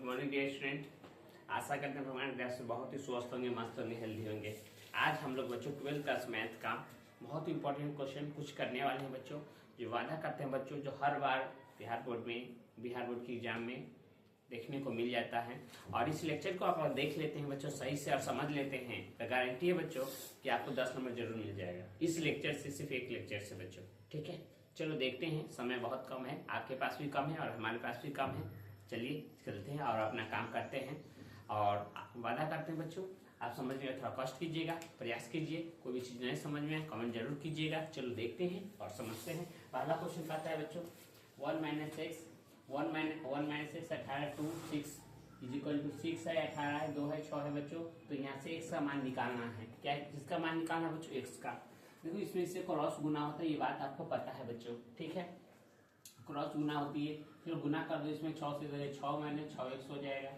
Good morning dear student. आशा करते हैं हमारे क्लास में बहुत ही स्वस्थ होंगे, मस्त होंगे, हेल्दी होंगे। आज हम लोग बच्चों 12th क्लास मैथ का बहुत ही इंपॉर्टेंट क्वेश्चन कुछ करने वाले हैं बच्चों, जो वादा करते हैं बच्चों, जो हर बार बिहार बोर्ड की एग्जाम में देखने को मिल जाता है। और इस लेक्चर को आप देख लेते हैं बच्चों सही से और समझ लेते हैं तो गारंटी है बच्चों कि आपको 10 नंबर जरूर मिल जाएगा इस लेक्चर से, सिर्फ एक लेक्चर से बच्चों। ठीक है, चलो देखते हैं। समय बहुत कम है, आपके पास भी कम है और हमारे पास भी कम है। चलिए चलते हैं और अपना काम करते हैं और वादा करते हैं बच्चों आप समझ में थोड़ा कष्ट कीजिएगा, प्रयास कीजिए। कोई भी चीज नहीं समझ में कमेंट जरूर कीजिएगा। चलो देखते हैं और समझते हैं। पहला क्वेश्चन कहता है बच्चों 1 - x 18 2 6 इज इक्वल टू 6 है, 18 है, 2 है, 6 है बच्चों। तो यहाँ से x का मान निकालना है। क्या है, किसका मान निकालना है बच्चों? x का। देखो इसमें इससे क्रॉस गुना होता है, ये बात आपको पता है बच्चों। ठीक है, क्रॉस गुना होती है, फिर गुना कर दो इसमें 6 से, 6 - 6 x हो जाएगा।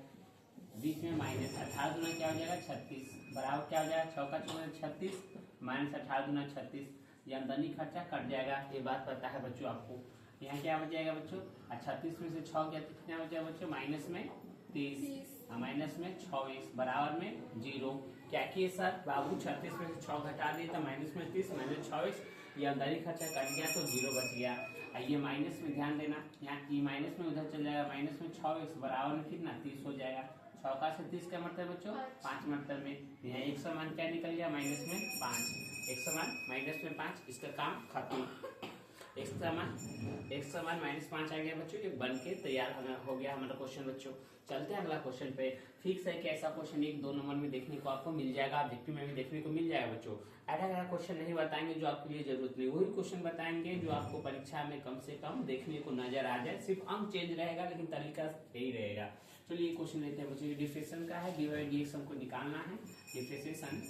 बीच में माइनस 18 गुना क्या हो जाएगा 36, बराबर क्या हो जाएगा 6 का 6 36 माइनस 18 गुना 36। ये आमदनी खर्चा कट जाएगा, ये बात पता है बच्चों आपको। यहाँ क्या हो जाएगा बच्चों? 36 में से 6 गया तो कितना हो जाएगा बच्चों? माइनस में 30, माइनस में 26, बराबर में 0। क्या किए सर बाबू? 36 में से 6 घटा दिए तो माइनस में 30 माइनस 26, ये आमदनी खर्चा कट गया तो 0 बच गया। ये माइनस में ध्यान देना, यहाँ ये माइनस में उधर चल जाएगा, माइनस में 6x बराबर में कितना 30 हो जाएगा। 6 का 30 का मतलब बच्चों 5 मतलब में यहाँ एक समान क्या निकल गया? माइनस में 5, एक समान माइनस में 5। इसका काम खत्म। एक समान -5 आ गया बच्चों, ये बन के तैयार हो गया हमारा क्वेश्चन बच्चों। चलते हैं अगला क्वेश्चन पे। फिक्स है कि ऐसा क्वेश्चन 1-2 नंबर में देखने को आपको मिल जाएगा, ऑब्जेक्टिव में भी देखने को मिल जाएगा बच्चों। ऐसा क्वेश्चन नहीं बताएंगे जो आपके लिए जरूरत नहीं, वही क्वेश्चन बताएंगे जो आपको परीक्षा में कम से कम देखने को नजर आ जाए। सिर्फ अंक चेंज रहेगा लेकिन तरीका यही रहेगा। चलिए क्वेश्चन लेते हैं बच्चों। डिफरेंशिएशन का है, dx हमको निकालना है। डिफरेंशिएशन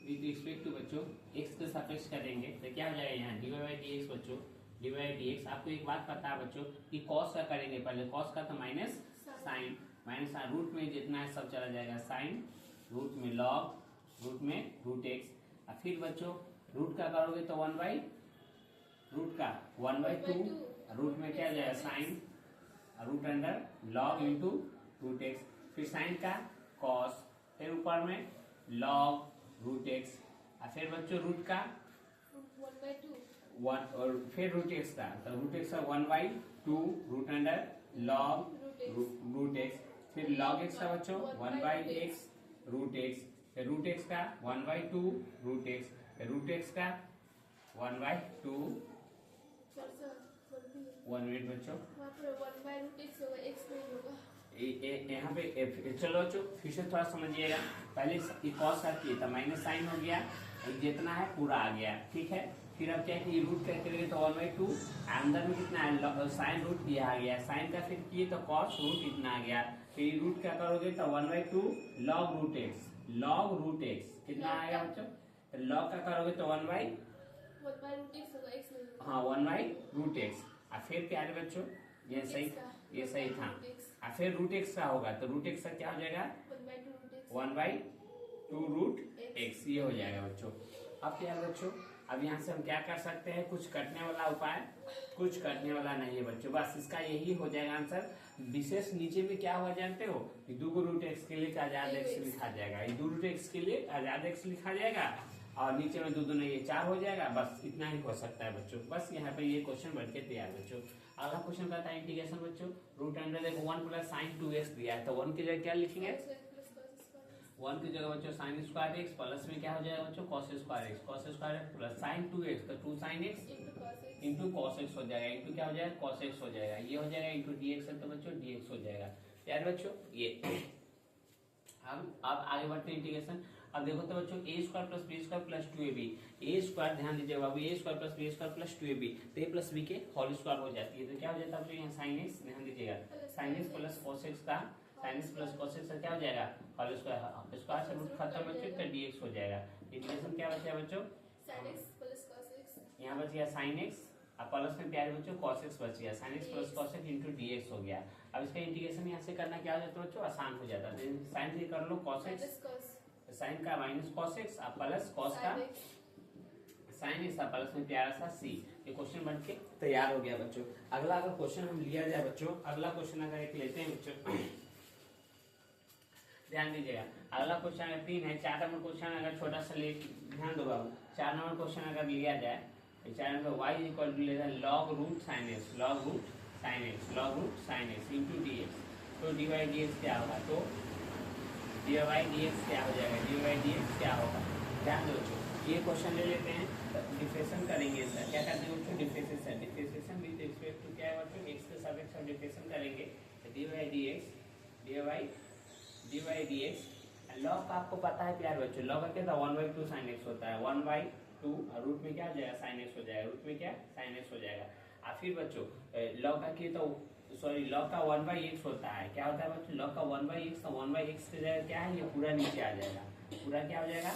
विद रिस्पेक्ट टू बच्चों x के सापेक्ष करेंगे तो क्या हो जाएगा यहाँ dy/dx बच्चों। dy/dx आपको एक बात पता है बच्चों कि cos का करेंगे पहले, cos का तो माइनस साइन, माइनस रूट में जितना है सब चला जाएगा, साइन रूट में लॉग, रूट में रूट एक्स। और फिर बच्चों रूट का करोगे तो 1/2, रूट में क्या जाएगा sine, root under log into root x. फिर साइन का cos, फिर ऊपर में लॉग रूट एक्स, और फिर बच्चों रूट का 1 और फिर रूट एक्स का, तो रूट एक्स का 1/2 root under log root x. फिर लॉग एक्स का बच्चों 1/x रूट एक्स, फिर रूट एक्स का 1/2 रूट एक्स, फिर रूट एक्स का 1/2 1 मिनट बच्चों यहाँ पे। चलो बच्चों फिर से थोड़ा समझिएगा। पहले cos का किया था, माइनस साइन हो गया, जितना है पूरा आ गया। ठीक है, फिर अब क्या है रूट करेंगे तो 1/2, अंदर में कितना है साइन रूट ये आ गया, साइन का फिर किए तो cos रूट इतना आ गया। फिर रूट क्या करोगे तो 1/2 लॉग रूट एक्स कितना आएगा बच्चों? लॉग का करोगे तो 1/√x। और फिर क्या है बच्चों? ये सही था। और फिर रूट एक्स का होगा तो रूट एक्स का क्या हो जाएगा? 1/2 रूट एक्स, ये हो जाएगा बच्चों। अब क्या है बच्चों? अब यहाँ से हम क्या कर सकते हैं? कुछ कटने वाला उपाय, कुछ कटने वाला नहीं है बच्चों, बस इसका यही हो जाएगा आंसर। विशेष नीचे में क्या हुआ जानते हो? 2 रूट एक्स के लिए आजाद एक्स लिखा जाएगा, 2 रूट एक्स के लिए आजाद एक्स लिखा जाएगा, और नीचे में 2 नहीं 4 हो जाएगा। बस इतना ही हो सकता है बच्चों। बस यहाँ पे ये क्वेश्चन बन के तैयार बच्चों। अगला क्वेश्चन कहता है इंटीग्रेशन बच्चों। रूट अंडर देखो 1 + sin 2x दिया है तो 1 की जगह क्या लिखेंगे? 1 की जगह बच्चों sin स्क्वायर x, प्लस में क्या हो जाएगा बच्चों? cos square x plus sin 2x तो 2 sin x into cos x हो जाएगा, इंटू क्या हो जाएगा? cos x हो जाएगा, ये हो जाएगा इंटू dx है तो बच्चों dx हो जाएगा। यार बच्चों ये अब आगे बढ़ते हैं इंटीग्रेशन। अब देखो तो बच्चों a² + b² + 2ab, a² ध्यान दीजिए बाबू, a² + b² + 2ab तो a + b के होल स्क्वायर हो जाती है तो क्या हो जाता है बच्चों? यहाँ sin x ध्यान दीजिएगा, sin x + cos x का, sin x + cos x का क्या हो जाएगा? होल स्क्वायर, स्क्वायर से रूट खत्म बच्चों तो dx हो जाएगा। इंटीग्रेशन क्या बचा बच्चों? sin x + cos x, यहाँ बच गया sin x और प्लस में प्यारे बच्चों cos x बच गया, sin x + cos x into dx हो गया। अब इसका इंटीग्रेशन यहाँ से करना क्या हो जाता है बच्चों? आसान हो जाता है। साइन से कर लो cos x, साइन का माइनस cos x और प्लस cos का साइन एक्स प्लस में प्यारा सा सी। ये क्वेश्चन बन के तैयार हो गया बच्चों। अगला अगर क्वेश्चन हम लिया जाए बच्चों, अगला क्वेश्चन अगर एक लेते हैं बच्चों, ध्यान दीजिएगा। अगला क्वेश्चन अगर 3 है, 4 नंबर क्वेश्चन अगर छोटा सा ले, ध्यान दो बाबू। 4 नंबर क्वेश्चन अगर लिया जाए, 4 नंबर y इक्वल टू लेगा log root sine x, log root sine x, log root sine x into d x. तो डी वाई डी एक्स क्या होगा, तो डी वाई डी एक्स क्या हो जाएगा, डी वाई डी एक्स क्या होगा। ध्यान दो बच्चों, ये क्वेश्चन ले लेते हैं, डिफरेंशिएशन करेंगे सर। क्या करते हैं बच्चों, differentiation. Differentiation with respect to क्या है बच्चों, एक्स के सापेक्ष हम डिफरेंशिएशन करेंगे। D y d x, d y d x. Log का आपको पता है प्यार बच्चों, लॉग का क्या था 1/2 sin x होता है, 1/2 और रूट में क्या हो जाएगा sin x हो जाएगा, रूट में क्या sin x हो जाएगा। और फिर बच्चों लॉग का क्या, तो सॉरी लॉग का 1/x होता है, क्या होता है बच्चों, लॉग का 1/x, तो 1/x की जगह क्या है, ये पूरा नीचे आ जाएगा, पूरा क्या हो जाएगा,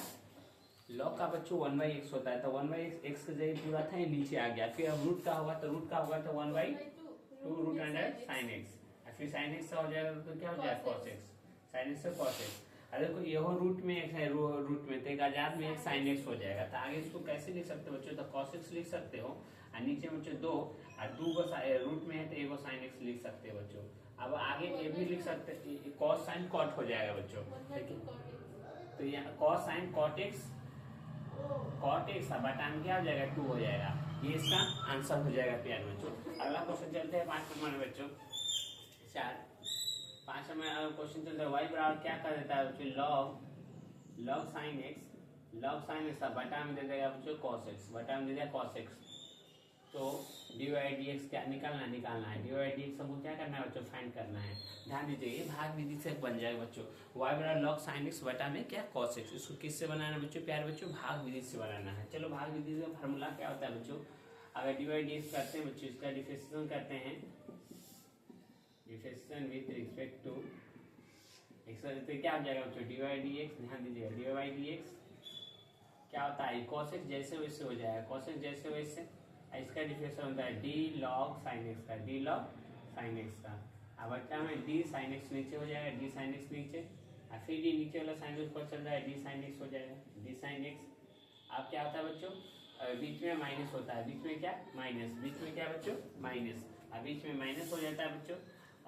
लॉग का बच्चों 1/x होता है, तो 1/x की जगह पूरा था ये नीचे आ गया। फिर अब रूट का होगा, तो रूट का होगा तो 1/2 रूट अंडर sin x, और फिर sin x हो जाएगा तो क्या हो जाएगा cos x, sin x से cos x। अरे देखो ये रूट में एक है, रूट में तो एक आजाद में एक sin x हो जाएगा। तो आगे इसको कैसे लिख सकते हो बच्चों, तो cos x लिख सकते हो, और नीचे बच्चों 2 और 2 को रूट में है तो 1 sin x लिख सकते हो बच्चों। अब आगे ये भी लिख सकते हैं, cos sin cot हो जाएगा बच्चों, तो यहाँ cos sin cot x बटा में क्या हो जाएगा 2 हो जाएगा। ये इसका आंसर हो जाएगा प्यार बच्चों। अगला क्वेश्चन चलते हैं 5 नंबर में बच्चों, 5 नंबर क्वेश्चन चलता है, y बराबर क्या कर देता है बच्चों, log sin x बटा में दे देगा बच्चों cos x, बटा में दे देगा cos x। तो dy dx क्या निकालना है, dy dx हमको क्या करना है बच्चों, फाइंड करना है। ध्यान दीजिए, ये भाग विधि से बन जाएगा बच्चों, y बराबर log sin x बटा में क्या cos x। इसको किससे बनाना है बच्चों, प्यार बच्चों भाग विधि से बनाना है। चलो भाग विधि का फार्मूला क्या होता है बच्चों, अगर dy dx करते हैं बच्चों, इसका डिफरेंशिएशन करते हैं, differentiation with respect to x, तो क्या हो जाएगा बच्चों dy dx। ध्यान दीजिएगा dy dx क्या होता है, cos x जैसे वैसे हो जाएगा, cos x जैसे वैसे। इसका डिफरेंशिएशन होता है d log sin x का, d log sin x का। अब बच्चा में d sin x नीचे हो जाएगा, d sin x नीचे, और फिर ये नीचे वाला sin x ऊपर चल रहा है, d sin x हो जाएगा, d sin x। अब क्या होता है बच्चों, बीच में माइनस होता है, बीच में क्या माइनस, बीच में क्या बच्चों माइनस, अब बीच में माइनस हो जाता है बच्चों।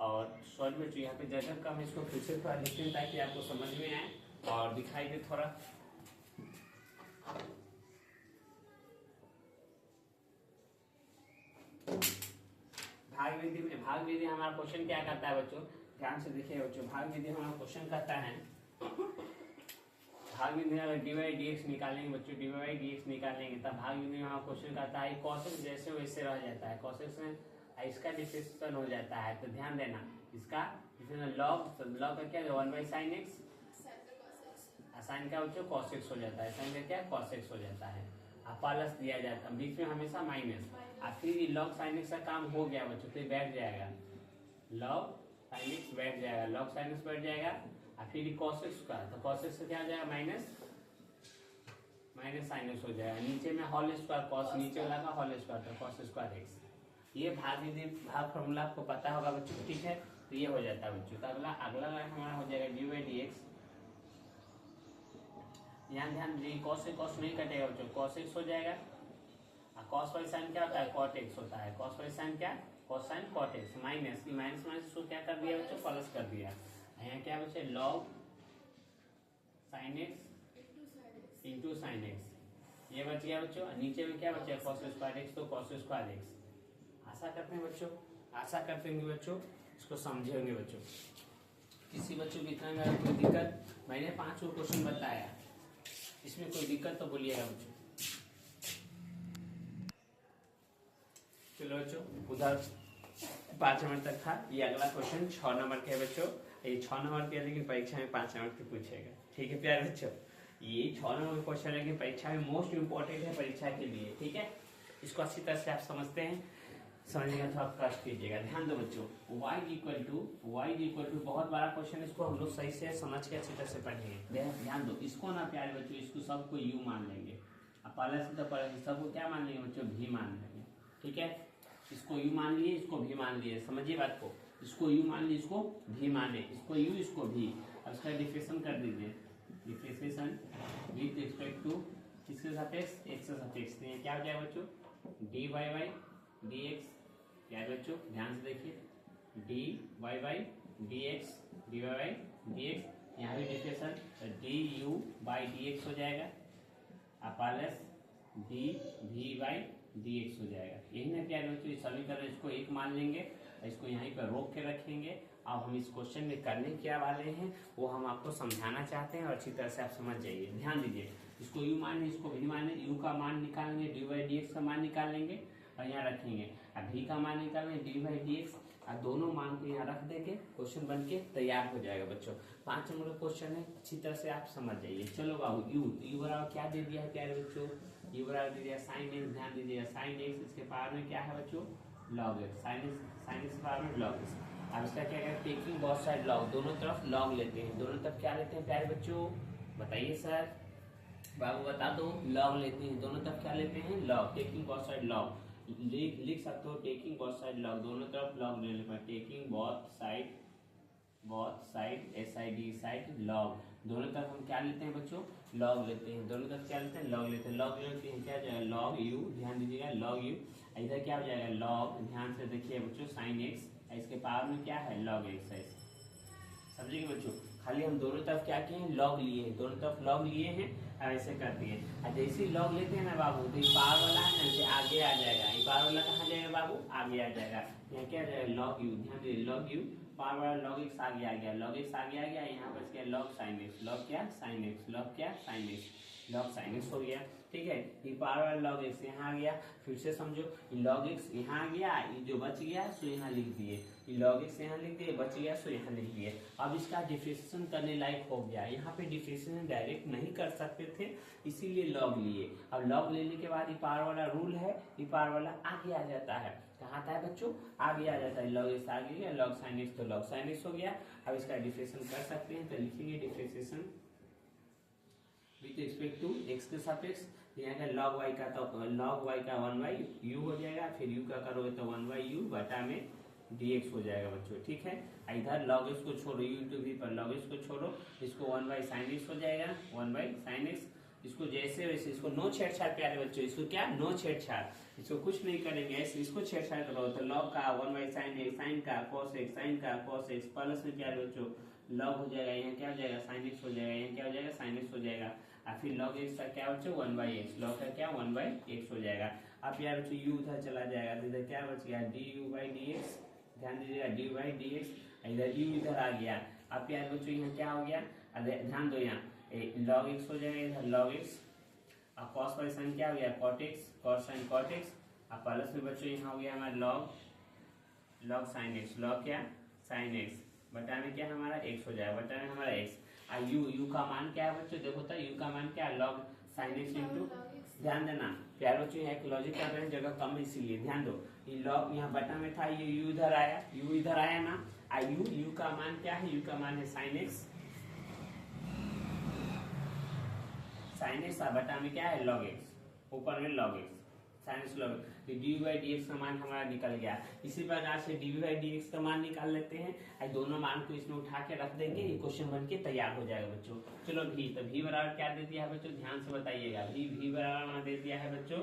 और सॉरी बच्चों यहाँ पे जगह कम है, इसको फिर से थोड़ा लिखते हैं ताकि आपको समझ में आए और दिखाई दे थोड़ा। भाग विधि हमारा क्वेश्चन क्या करता है बच्चों, ध्यान से देखिए बच्चों, भाग विधि हमारा क्वेश्चन करता है, भाग विधि अगर dy dx निकालेंगे बच्चों, dy dx निकालेंगे तब भाग विधि में हमारा क्वेश्चन करता है cos x जैसे वैसे रह जाता है, cos x में इसका डिफरेंशिएशन हो जाता है। तो ध्यान देना, इसका log का क्या है 1/sin x, साइन का बच्चों cos x हो जाता है, साइन का क्या cos x हो जाता है, प्लस दिया जाता है, बीच में हमेशा माइनस, और फिर log sin x का काम हो गया बच्चों, तो बैठ जाएगा log sin x बैठ जाएगा, log sin x बैठ जाएगा, और फिर cos x का, तो cos x से क्या हो जाएगा माइनस sin x हो जाएगा, नीचे में होल स्क्वायर cos, नीचे वाला का होल स्क्वायर, तो cos स्क्वायर x। ये भाग विधि भाग फॉर्मूला आपको पता होगा बच्चों, ठीक है, तो ये हो जाता है बच्चों। तो अगला हमारा हो जाएगा dy dx। ध्यान दीजिए, cos से cos नहीं कटेगा बच्चों, cos x हो जाएगा, और cos बाई sin क्या होता है cot x होता है, cos बाई sin क्या cos sin cot x, minus को क्या कर दिया बच्चों प्लस कर दिया, यहाँ क्या बचे log sin x into sin x, ये बच गया बच्चों। नीचे में क्या बचा cos स्क्वायर x, तो cos स्क्वायर x। आशा करते हैं बच्चों, आशा करते हैं बच्चों इसको समझेंगे बच्चों। किसी बच्चों को इतना अगर कोई दिक्कत, मैंने 5 क्वेश्चन बताया, इसमें कोई दिक्कत तो बोलिएगा बच्चों। चलो बच्चों, उधर 5 नंबर तक था, ये अगला क्वेश्चन 6 नंबर के है बच्चों। ये 6 नंबर के, लेकिन परीक्षा में 5 नंबर के पूछेगा, ठीक है प्यारे बच्चों। ये 6 नंबर का क्वेश्चन है कि परीक्षा में मोस्ट इंपोर्टेंट है परीक्षा के लिए, ठीक है। इसको अच्छी तरह से आप समझते हैं, समझिएगा तो आप कष्ट कीजिएगा। ध्यान दो बच्चों, y इक्वल टू बहुत बड़ा क्वेश्चन, इसको हम लोग सही से समझ के अच्छी तरह से पढ़ेंगे। ध्यान दो, इसको ना प्यारे बच्चों, इसको सबको u मान लेंगे, अब पहले से तो पहले सबको क्या मान लेंगे बच्चों, v मान लेंगे, ठीक है। इसको u मान लिए, इसको v मान लिए, समझिए बात को, इसको u मान लिए, इसको v माने, इसको u इसको v। अब इसका डिफरेंशिएशन कर दीजिए, डिफरेंशिएशन विद रिस्पेक्ट टू किसके सापेक्ष, एक्स के सापेक्ष। तो यहाँ क्या हो जाएगा बच्चों, d y by d x. क्या है बच्चों, ध्यान से देखिए, d y by d x, d y by d x. यहाँ भी differential d u by d x हो जाएगा, plus d v by d x हो जाएगा। यही ना क्या बच्चों, इस समीकरण इसको एक मान लेंगे, इसको यहीं पर रोक के रखेंगे। अब हम इस क्वेश्चन में करने क्या वाले हैं वो हम आपको समझाना चाहते हैं और अच्छी तरह से आप समझ जाइए। ध्यान दीजिए, इसको यू माने, इसको भी माने, यू का मान निकालेंगे, डी बाई डी एक्स का मान निकाल लेंगे और यहाँ रखेंगे। अब भी का मान निकालेंगे, डी बाई डी एक्स, और दोनों मान को यहाँ रख देंगे, क्वेश्चन बन के तैयार हो जाएगा बच्चों। 5 नंबर का क्वेश्चन है, अच्छी तरह से आप समझ जाइए। चलो बाबू, यू बराबर क्या दे दिया है प्यारे बच्चों, यू बराबर दे दिया साइन एक्स। ध्यान दीजिएगा, साइन एक्स इसके पावर में क्या है बच्चों, log x. Sine x power में लॉग एक्स। अब इसका क्या करें, टेकिंग बोथ साइड लॉग, दोनों तरफ लॉग लेते हैं। दोनों तरफ क्या लेते हैं प्यारे बच्चों, बताइए सर, बाबू बता दो। लॉग लेते हैं, दोनों तरफ क्या लेते हैं, log. Taking both side log लिख सकते हो, टेकिंग बोथ साइड लॉग, दोनों तरफ लॉग ले लेते हैं। Taking both side S I D side log, दोनों तरफ हम क्या लेते हैं बच्चों, लॉग लेते हैं। दोनों तरफ क्या लेते हैं, लॉग लेते हैं। लॉग लेते हैं क्या जाएगा, लॉग यू। ध्यान दीजिएगा, लॉग यू। इधर क्या हो जाएगा, लॉग, ध्यान से देखिए बच्चों, साइन एक्स, इसके पावर में क्या है, लॉग एक्स है। समझिए बच्चों, खाली हम दोनों तरफ क्या किए हैं, लॉग लिए हैं, दोनों तरफ लॉग लिए हैं और ऐसे करते हैं। और जैसे ही लॉग लेते हैं ना बाबू, तो ये पावर वाला है ना, ये आगे आ जाएगा। ये पावर वाला कहाँ जाएगा बाबू, आगे आ जाएगा। यहाँ क्या जाएगा, लॉग यू। ध्यान दीजिए, लॉग यू, पावर वाला लॉग एक्स आगे आ गया, लॉग एक्स आगे आ गया। यहाँ बच गया लॉग साइन एक्स, लॉग क्या साइन एक्स, लॉग क्या sine x, log sine x हो गया। ठीक है, ये पावर वाला लॉग एक्स यहाँ आ गया। फिर से समझो, ये लॉग एक्स यहाँ आ गया, ये जो बच गया सो यहाँ लिख दिए, ये लॉग एक्स यहाँ लिख दिए, बच गया सो यहाँ लिख दिए। अब इसका डिफरेंशिएशन करने लायक हो गया। यहाँ पे डिफरेंशिएशन डायरेक्ट नहीं कर सकते थे, इसीलिए लॉग लिए। अब लॉग लेने के बाद ये पावर वाला रूल है, ये पावर वाला आगे आ जाता है। कहाँ आता है बच्चों, आगे आ जाता है। लॉग एक्स आगे गया, लॉग साइन एक्स, तो लॉग साइन एक्स हो गया। अब इसका डिफरेंशिएशन कर सकते हैं, तो लिखेंगे differentiation with respect to x के सापेक्ष। यहाँ का log y का, तो log y का 1/u हो जाएगा। फिर u का करोगे तो 1/u बटा में dx हो जाएगा बच्चों। ठीक है, इधर log x को छोड़ो, u इंटू v पर log x को छोड़ो, इसको 1/sin x हो जाएगा, 1/sin x। इसको जैसे वैसे, इसको नो छेड़छाड़ प्यारे बच्चों, इसको क्या, नो छेड़छाड़, इसको कुछ नहीं करेंगे, इसको छेड़छाड़ करो। तो log का 1/sin x, sin का cos x, sin का cos x, प्लस में प्यारे बच्चों log हो जाएगा, यहाँ क्या हो जाएगा, sin x हो जाएगा, यहाँ क्या हो जाएगा, sin x हो जाएगा। और फिर log x का क्या बच्चों, 1/x, log का क्या 1/x हो जाएगा। अब यार बच्चों u उधर चला जाएगा, तो इधर क्या बच गया, du/dx। ध्यान दीजिएगा, du/dx, इधर u इधर आ गया। अब यार बच्चों यहाँ क्या हो गया, ध्यान दो, यहाँ log x हो जाएगा, इधर log x, और cos पर sin क्या हो गया, cot x, cos sin cot x, और प्लस में बच्चों यहाँ हो गया हमारा log sin x, log क्या sin x, बटा में क्या हमारा x हो जाएगा, बटा में हमारा x। u का मान क्या है बच्चों, देखो तो u का मान क्या है, log sin x इंटू, ध्यान देना प्यारे बच्चों, यहाँ एक लॉजिक कर रहे हैं, जगह कम है इसीलिए ध्यान दो। ये log यहाँ बटा में था, ये u इधर आया, u इधर आया ना, u का मान क्या है, u का मान है sin x, sin x, बटा में क्या है log x, ऊपर में log x, sin x log x। तो dy/dx का मान हमारा निकल गया। इसी प्रकार से dy/dx का मान निकाल लेते हैं, और दोनों मान को इसमें उठा के रख देंगे, ये क्वेश्चन बन के तैयार हो जाएगा बच्चों। चलो भी, तो v बराबर क्या दे दिया है बच्चों, ध्यान से बताइएगा। v बराबर दे दिया है बच्चों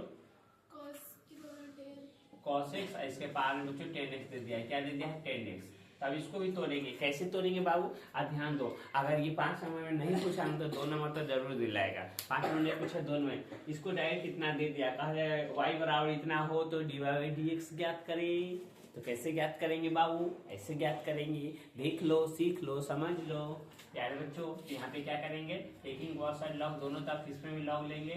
cos x, इसके पावर में बच्चों 10x दे दिया है। क्या दे दिया है, 10x। तब इसको भी तोड़ेंगे, कैसे तोड़ेंगे बाबू, अब ध्यान दो। अगर ये 5 नंबर में नहीं पूछा तो 2 नंबर तो जरूर दिलाएगा। 5 नंबर में पूछा 2 में, इसको डायरेक्ट इतना दे दिया, कहा जाए y बराबर इतना हो तो dy/dx ज्ञात करें। तो कैसे ज्ञात करेंगे बाबू, ऐसे ज्ञात करेंगे, देख लो, सीख लो, समझ लो प्यारे बच्चों। यहाँ पे क्या करेंगे, टेकिंग बोथ साइड लॉग, दोनों तरफ इसमें भी लॉग लेंगे,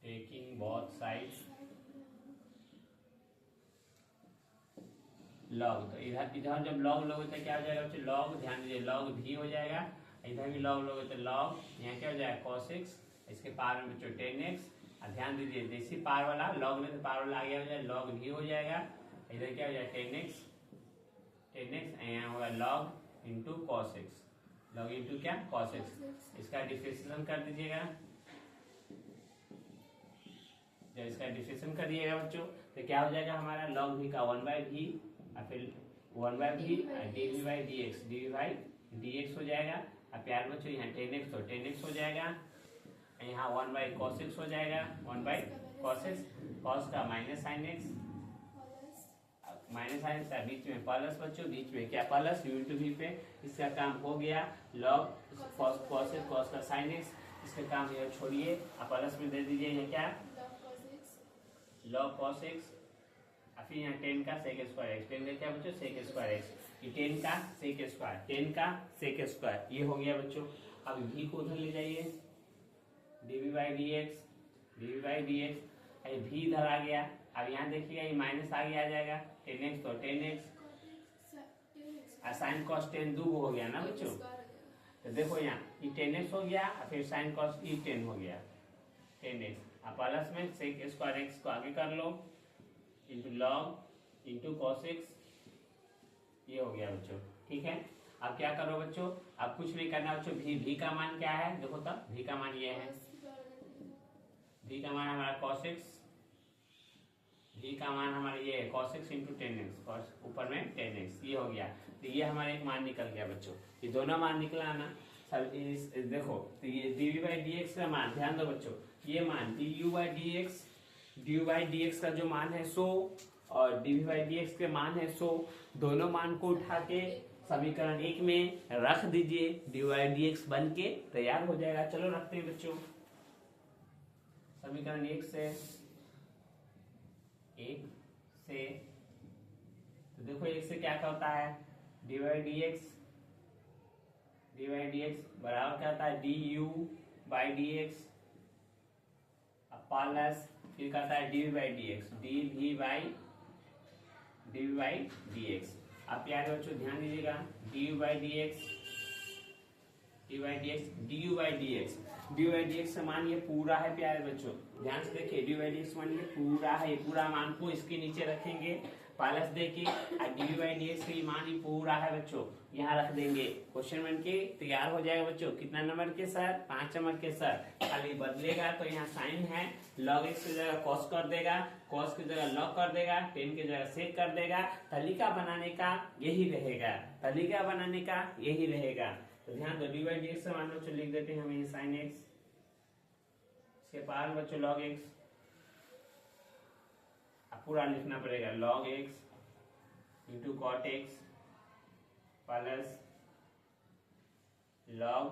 टेकिंग बोथ साइड लॉग। तो इधर जब लॉग लोगे तो क्या हो जाएगा बच्चों, लॉग, ध्यान दीजिए, लॉग भी हो जाएगा। इधर भी लॉग लोगे तो लॉग, यहाँ क्या हो जाएगा cos x, इसके पावर में बच्चों 10x। और ध्यान दीजिए, जैसे पावर वाला लॉग में तो पावर वाला आगे हो जाएगा, लॉग भी हो जाएगा। इधर क्या हो जाएगा 10x, यहाँ होगा log into cos x, log into क्या cos x। इसका डिफरेंशिएशन कर दीजिएगा। जब इसका डिफरेंशिएशन करिएगा बच्चों तो क्या हो जाएगा हमारा, log v का 1/v, और फिर 1/v dv/dx, dv/dx हो जाएगा। अब प्यार बच्चों यहाँ 10x तो 10x हो जाएगा। यहाँ 1/cos x हो जाएगा, 1/cos x, cos का minus sine x, minus sine का बीच में प्लस बच्चों, बीच में क्या प्लस u इंटू v पे, इसका काम हो गया log cos x, cos का साइन एक्स, इसका काम ये छोड़िए, आप प्लस में दे दीजिए यहाँ क्या log cos x, फिर यहाँ 10 का sec स्क्वायर x, 10 का क्या बच्चों sec स्क्वायर x, ये 10 का sec स्क्वायर, 10 का sec स्क्वायर, ये हो गया बच्चों। अब v को उधर ले जाइए, dv/dx, dv/dx, ये v इधर आ गया, अब यहाँ देखिएगा ये माइनस आगे आ जाएगा, 10x तो 10x, साइन कॉस 10 दो हो गया ना बच्चों, तो देखो यहाँ ये 10x हो गया, फिर साइन कॉस ये 10 हो गया, 10x, अब प्लस में sec स्क्वायर x को आगे कर लो, into log into cos x, ये हो गया बच्चों। ठीक है, अब क्या करो बच्चों, अब कुछ नहीं करना बच्चों, भी का मान क्या है देखो, तब भी का मान ये है, भी का मान हमारा cos x, भी का मान हमारा ये है cos x इंटू 10x, ऊपर में 10x, ये हो गया, तो ये हमारा एक मान निकल गया बच्चों, ये दोनों मान निकला ना सब, देखो तो ये dv/dx का मान, ध्यान दो बच्चों, ये मान du/dx का जो मान है 100 और dv/dx के मान है 100, दोनों मान को उठा के समीकरण 1 में रख दीजिए, dy/dx बन के तैयार हो जाएगा। चलो रखते हैं बच्चों, समीकरण 1 से तो देखो 1 से क्या होता है, dy/dx बराबर क्या होता है du/dx, प्लस फिर कहता है dv/dx, dv/dx। आप प्यारे बच्चों ध्यान दीजिएगा, dU/dx का मान ये पूरा है प्यारे बच्चों, ध्यान से देखिए, dU/dx मान ये पूरा है, ये पूरा मान को इसके नीचे रखेंगे, प्लस देखिए, और dU/dx का मान ही पूरा है बच्चों, यहाँ रख देंगे, क्वेश्चन बन के तैयार हो जाएगा बच्चों। कितना नंबर के सर, 5 नंबर के सर, खाली बदलेगा तो यहाँ साइन है, log x की जगह cos कर देगा, cos की जगह log कर देगा, 10 की जगह sec कर देगा, तरीका बनाने का यही रहेगा, तरीका बनाने का यही रहेगा। तो ध्यान दो, dU/dx का मान बच्चों लिख देते हैं हमें साइन x, इसके पार बच्चों log x, अब पूरा लिखना पड़ेगा, log x into cot x plus log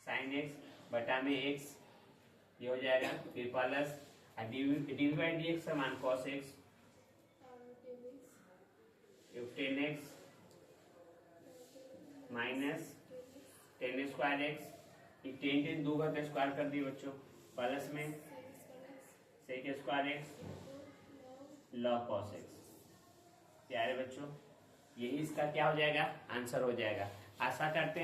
sine x बटा में x, ये हो जाएगा, फिर प्लस dv/dx का मान cos x 10x minus 10 square x, 10 दो का स्क्वायर कर दिए बच्चों, प्लस में sec square x log cos x। प्यारे बच्चों यही इसका क्या हो जाएगा, आंसर हो जाएगा। आशा करते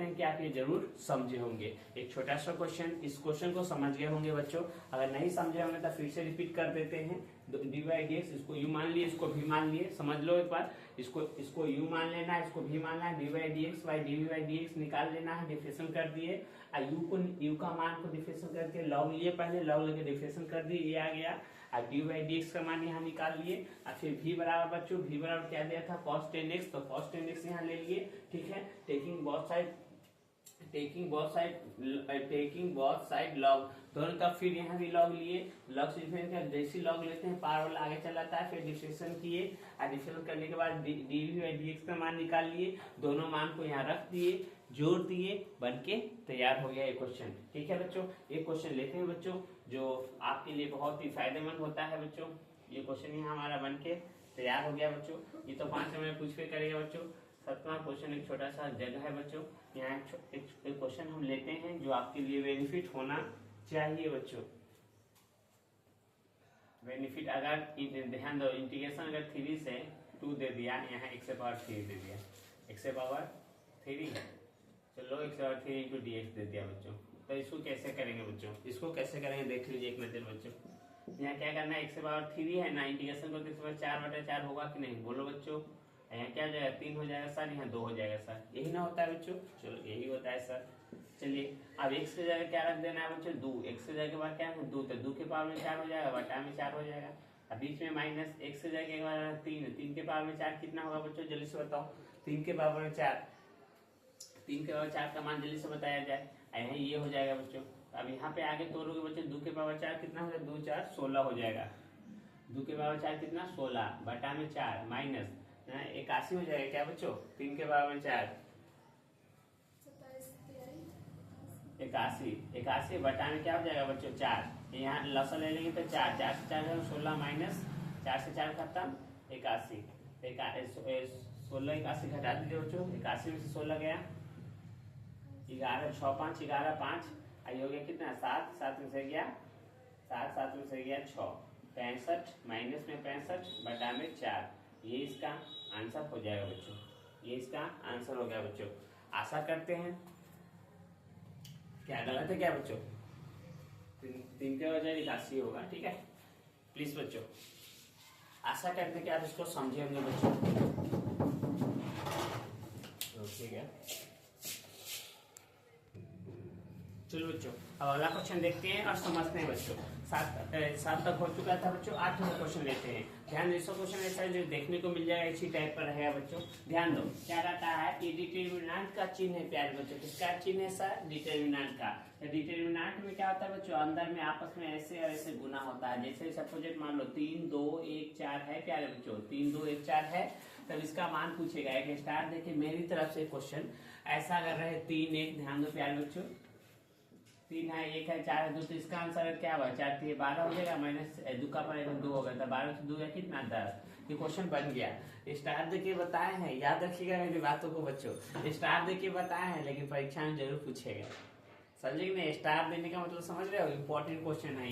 हैं कि आप ये जरूर समझे होंगे। एक छोटा सा क्वेश्चन, इस क्वेश्चन को समझ गए होंगे बच्चों, अगर नहीं समझे होंगे तो फिर से रिपीट कर देते हैं। dv/dx, इसको u मान लिए, इसको भी मान लिए, समझ लो एक बार, इसको u मान लेना है, इसको भी मानना है, dv/dx निकाल लेना है, डिफरेंशियल कर दिए, u का मान को डिफरेंशियल करके log लिए, पहले log लेके डिफरेंशियल कर दिए, ये आ गया, और dv/dx का मान यहाँ निकाल लिए, और फिर v बराबर बच्चों, v बराबर क्या दिया था cos 10x, तो cos 10x यहाँ ले लिए, ठीक है, टेकिंग बोथ साइड log, दोनों का फिर यहाँ भी log लिए, log से डिफरेंस जैसे log लेते हैं पावर वाला आगे चला जाता है, फिर डिफरेंशियल किए, और डिफरेंशियल करने के बाद dv/dx का मान निकाल लिए, दोनों मान को यहाँ रख दिए, जोड़ दिए, बन के तैयार हो गया ये क्वेश्चन। ठीक है बच्चों, ये क्वेश्चन लेते हैं बच्चों, जो आपके लिए बहुत ही फायदेमंद होता है बच्चों। ये क्वेश्चन यहाँ हमारा बन के तैयार हो गया बच्चों, ये तो 5 में पूछ के करेगा बच्चों। 7वां क्वेश्चन एक छोटा सा जगह है बच्चों, यहाँ एक क्वेश्चन हम लेते हैं जो आपके लिए बेनिफिट होना चाहिए बच्चों। बेनिफिट अगर ध्यान दो, इंटीग्रेशन अगर 3 से 2 दे दिया, यहाँ x⁻3 दे दिया, x⁻3 चलो x⁻3 इंटू dx दे दिया बच्चों, तो इसको कैसे करेंगे बच्चों, इसको कैसे करेंगे देख लीजिए एक नजर बच्चों। यहाँ क्या करना है, x⁻3 है ना, इंटीग्रेशन करके x⁻4/4 होगा कि नहीं, बोलो बच्चों। यहाँ क्या हो जाएगा, 3 हो जाएगा सर, यहाँ 2 हो जाएगा सर, यही ना होता है बच्चों, चलो यही होता है सर। चलिए अब x की जगह क्या रख देना है बच्चों, 2, x की जगह के बाद क्या है 2, तो 2 के पावर में 4 हो जाएगा, बटा में 4 हो जाएगा, अब बीच में माइनस, x की जगह के बाद 3 के पावर में 4 कितना होगा बच्चों, जल्दी से बताओ, 3 के पावर में 4 का मान जल्दी से बताया जाए, यहाँ ये हो जाएगा बच्चों। अब यहाँ पे आगे तोड़ोगे बच्चों, 2 के पावर 4 कितना हो जाएगा, 2 4 16 हो जाएगा। 2 के पावर 4 कितना 16 बटा में 4 माइनस 81 हो जाएगा क्या बच्चों, 3 के पावर 4 81, 81 बटा में क्या हो जाएगा बच्चों 4, यहाँ लसन ले लेंगे तो 4 4 से 4 16 माइनस 4 से 4 खत्म 81, 16 81 घटा दीजिए बच्चों, 81 में से 16 गया 11 6 5 11 5 आई हो गया कितना 7 7 में से गया 7 7 में से गया 6 65 माइनस में 65 बटा में 4, ये इसका आंसर हो जाएगा बच्चों, ये इसका आंसर हो गया बच्चों। आशा करते हैं क्या गलत है क्या बच्चों, 3 के बजाय 81 होगा, ठीक है। प्लीज बच्चों आशा करते हैं कि आप इसको समझे होंगे बच्चों, ठीक है। चलो बच्चों अब अगला क्वेश्चन देखते हैं और समझते हैं बच्चों। 7 तक हो चुका था बच्चों, 8 नंबर क्वेश्चन लेते हैं। ध्यान दो, क्वेश्चन ऐसा है जो देखने को मिल जाएगा, इसी टाइप पर रहेगा बच्चों। ध्यान दो क्या रहता है, ये डिटरमिनेंट का चिन्ह है प्यारे बच्चों। किसका चिन्ह है सर, डिटरमिनेंट का। डिटरमिनेंट में क्या होता है बच्चों, अंदर में आपस में ऐसे और ऐसे गुना होता है। जैसे सपोज मान लो 3 2 1 4 है प्यारे बच्चों, 3 2 1 4 है, तब इसका मान पूछेगा। एक स्टार देखिए मेरी तरफ से क्वेश्चन ऐसा अगर रहे 3 1, ध्यान दो प्यारे बच्चों, 3 है 1 है 4 है 2, तो इसका आंसर क्या हुआ 4 3 12 हो जाएगा, माइनस 2 का पावर 2 होगा, तो 12 से 2 है कितना 10। ये क्वेश्चन बन गया। स्टार देके बताए हैं, याद रखिएगा मेरी बातों को बच्चों, स्टार देके बताए हैं लेकिन परीक्षा में जरूर पूछेगा, समझे कि नहीं। स्टार देने का मतलब समझ रहे हो, इंपॉर्टेंट क्वेश्चन है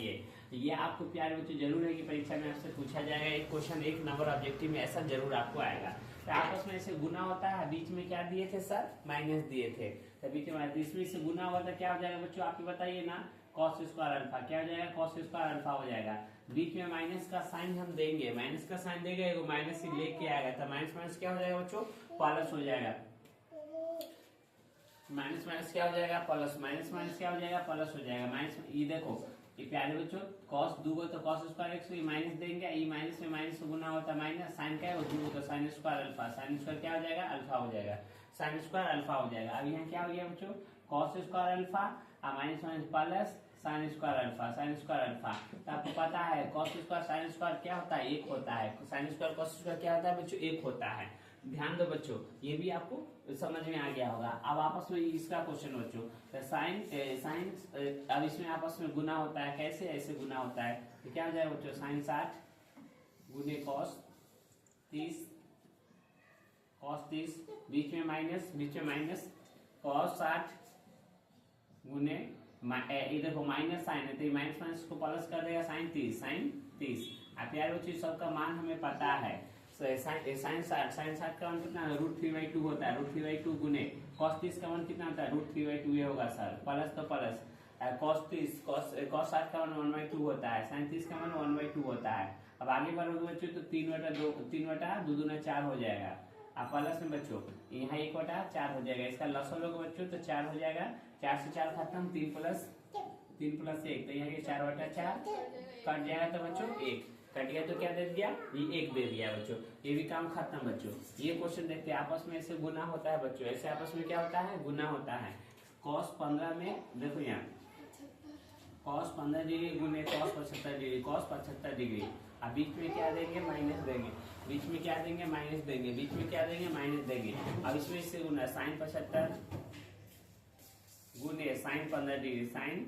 ये आपको प्यारे बच्चों जरूर है कि परीक्षा में आपसे पूछा जाएगा। एक क्वेश्चन 1 नंबर ऑब्जेक्टिव में ऐसा जरूर आपको आएगा। तो आपस में ऐसे गुना होता है, बीच में क्या दिए थे सर, माइनस दिए थे, तो बीच में इसमें से गुना हुआ था, क्या हो जाएगा बच्चों आप ही बताइए ना, cos स्क्वायर अल्फा, क्या हो जाएगा cos स्क्वायर अल्फा हो जाएगा। बीच में माइनस का साइन हम देंगे, माइनस का साइन देंगे, एगो माइनस ही लेके आएगा, तो माइनस माइनस क्या हो जाएगा बच्चों, प्लस हो जाएगा। माइनस माइनस क्या हो जाएगा प्लस, माइनस माइनस क्या हो जाएगा प्लस हो जाएगा। माइनस ये देखो ये प्यारे बच्चों cos दूगो तो cos स्क्वायर एक्स, ये माइनस देंगे, ये माइनस में माइनस गुना होता है माइनस, साइन क्या है दूगो तो sine square alpha, sine square क्या हो जाएगा अल्फा हो जाएगा, साइन स्क्वायर अल्फा हो जाएगा। अब यहाँ क्या हो गया बच्चों, cos स्क्वायर अल्फा और minus minus plus sine square alpha, sine square alpha. तो आपको पता है cos स्क्वायर साइन स्क्वायर क्या होता है 1 होता है, साइन स्क्वायर cos स्क्वायर क्या होता है बच्चों 1 होता है। ध्यान दो बच्चों ये भी आपको समझ में आ गया होगा। अब आपस में इसका क्वेश्चन बच्चों, तो साइन अब इसमें आपस में गुना होता है, कैसे ऐसे गुना होता है, तो क्या हो जाएगा बच्चों साइन 60 गुने cos 30 बीच में माइनस cos 60 गुने इधर को माइनस साइन है, तो माइनस माइनस को प्लस कर देगा साइन 30। आप यार बच्चों सबका मान हमें पता है, साइन 60 का मान कितना है √3/2 होता है, √3/2 गुने cos 30 का मान कितना होता है √3/2 ये होगा सर, प्लस तो प्लस cos 60 का मान 1/2 होता है, साइन 30 का मान 1/2 होता है। अब आगे बढ़ोगे बच्चों तो 3/2 दूना 4 हो जाएगा, अब प्लस में बच्चों यहाँ 1/4 हो जाएगा, इसका लसन लोगे बच्चों तो 4 हो जाएगा, 4 से 4 खत्म, 3 प्लस 1 तो यहाँ 4/4 कट जाएगा, तो बच्चों 1 कट गया, तो क्या दे दिया ये 1 दे दिया बच्चों, ये भी काम खत्म बच्चों। ये क्वेश्चन देखते हैं आपस में ऐसे गुना होता है बच्चों, ऐसे आपस में क्या होता है गुना होता है। cos 15 में देखो यहाँ cos 15 डिग्री गुने cos 75 डिग्री, cos 75 डिग्री, अब बीच में क्या देंगे माइनस देंगे, बीच में क्या देंगे माइनस देंगे, बीच में क्या देंगे माइनस देंगे। अब इसमें इससे गुना साइन 75 गुने साइन 15 डिग्री, साइन